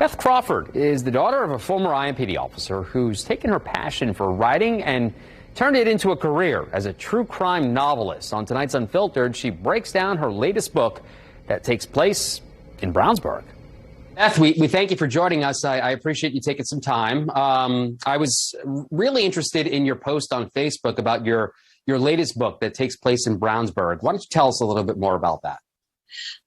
Beth Crawford is the daughter of a former IMPD officer who's taken her passion for writing and turned it into a career as a true crime novelist. On tonight's UnPHILtered, she breaks down her latest book that takes place in Brownsburg. Beth, we thank you for joining us. I appreciate you taking some time. I was really interested in your post on Facebook about your latest book that takes place in Brownsburg. Why don't you tell us a little bit more about that?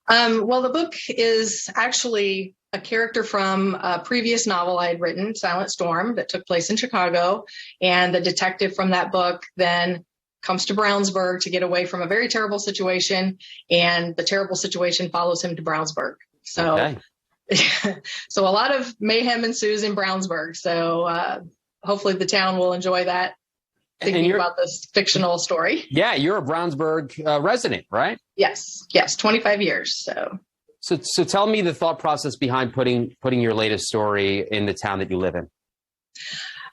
Well, the book is actually a character from a previous novel I had written, Silent Storm, that took place in Chicago. And the detective from that book then comes to Brownsburg to get away from a very terrible situation. And the terrible situation follows him to Brownsburg. So, okay. So a lot of mayhem ensues in Brownsburg. So hopefully the town will enjoy that, thinking about this fictional story. Yeah, you're a Brownsburg resident, right? Yes, 25 years. So tell me the thought process behind putting your latest story in the town that you live in.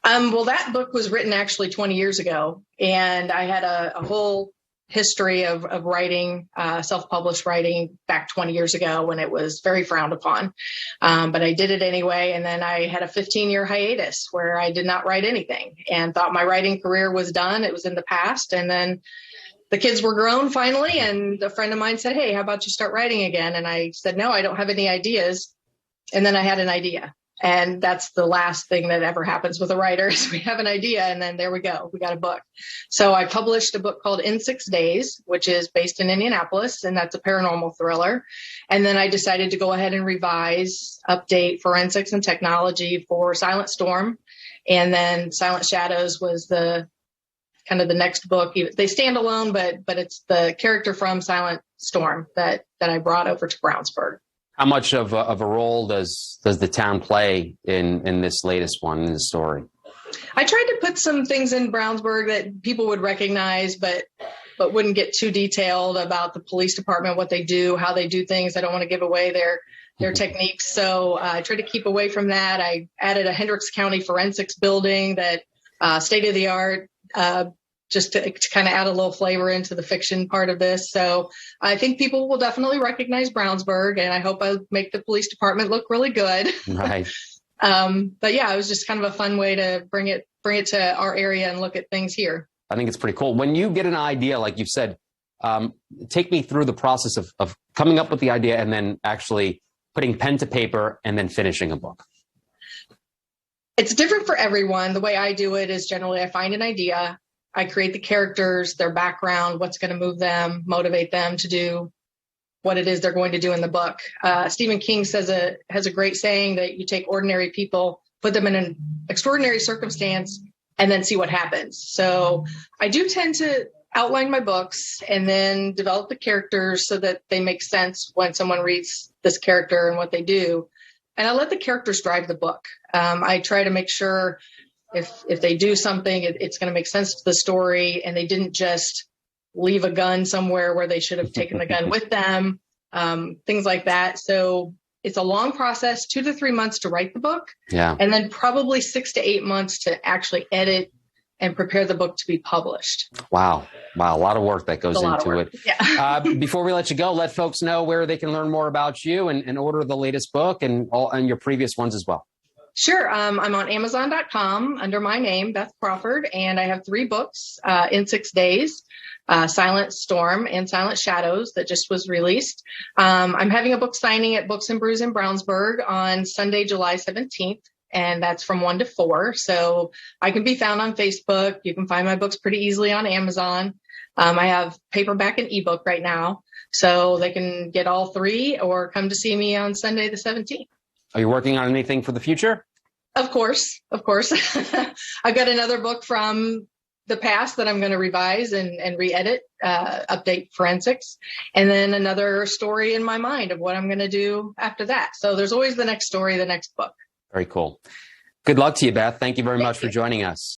Well, that book was written actually 20 years ago, and I had a whole history of writing, self-published writing back 20 years ago when it was very frowned upon. But I did it anyway. And then I had a 15-year hiatus where I did not write anything and thought my writing career was done. It was in the past. And then the kids were grown finally. And a friend of mine said, "Hey, how about you start writing again?" And I said, "No, I don't have any ideas." And then I had an idea. And that's the last thing that ever happens with a writer is we have an idea and then there we go. We got a book. So I published a book called In 6 Days, which is based in Indianapolis, and that's a paranormal thriller. And then I decided to go ahead and revise, update forensics and technology for Silent Storm. And then Silent Shadows was the kind of the next book. They stand alone, but it's the character from Silent Storm that I brought over to Brownsburg. How much of a role does the town play in this latest one, in the story? I tried to put some things in Brownsburg that people would recognize, but wouldn't get too detailed about the police department, what they do, how they do things. I don't want to give away their techniques. So I tried to keep away from that. I added a Hendricks County forensics building that state-of-the-art, just to kind of add a little flavor into the fiction part of this. So I think people will definitely recognize Brownsburg, and I hope I make the police department look really good. Right. But yeah, it was just kind of a fun way to bring it to our area and look at things here. I think it's pretty cool. When you get an idea, like you've said, take me through the process of coming up with the idea and then actually putting pen to paper and then finishing a book. It's different for everyone. The way I do it is generally I find an idea, I create the characters, their background, what's going to move them, motivate them to do what it is they're going to do in the book. Stephen King has a great saying that you take ordinary people, put them in an extraordinary circumstance, and then see what happens. So I do tend to outline my books and then develop the characters so that they make sense when someone reads this character and what they do. And I let the characters drive the book. I try to make sure if they do something, it's going to make sense to the story, and they didn't just leave a gun somewhere where they should have taken the gun with them, things like that. So it's a long process, 2 to 3 months to write the book, and then probably 6 to 8 months to actually edit and prepare the book to be published. Wow. A lot of work that goes into it. Yeah. Before we let you go, let folks know where they can learn more about you and order the latest book and your previous ones as well. Sure. I'm on Amazon.com under my name, Beth Crawford, and I have 3 books, In 6 Days, Silent Storm, and Silent Shadows that just was released. I'm having a book signing at Books and Brews in Brownsburg on Sunday, July 17th, and that's from 1 to 4. So I can be found on Facebook. You can find my books pretty easily on Amazon. I have paperback and ebook right now, so they can get all 3 or come to see me on Sunday the 17th. Are you working on anything for the future? Of course. I've got another book from the past that I'm going to revise and re-edit, update forensics, and then another story in my mind of what I'm going to do after that. So there's always the next story, the next book. Very cool. Good luck to you, Beth. Thank you very much for joining us.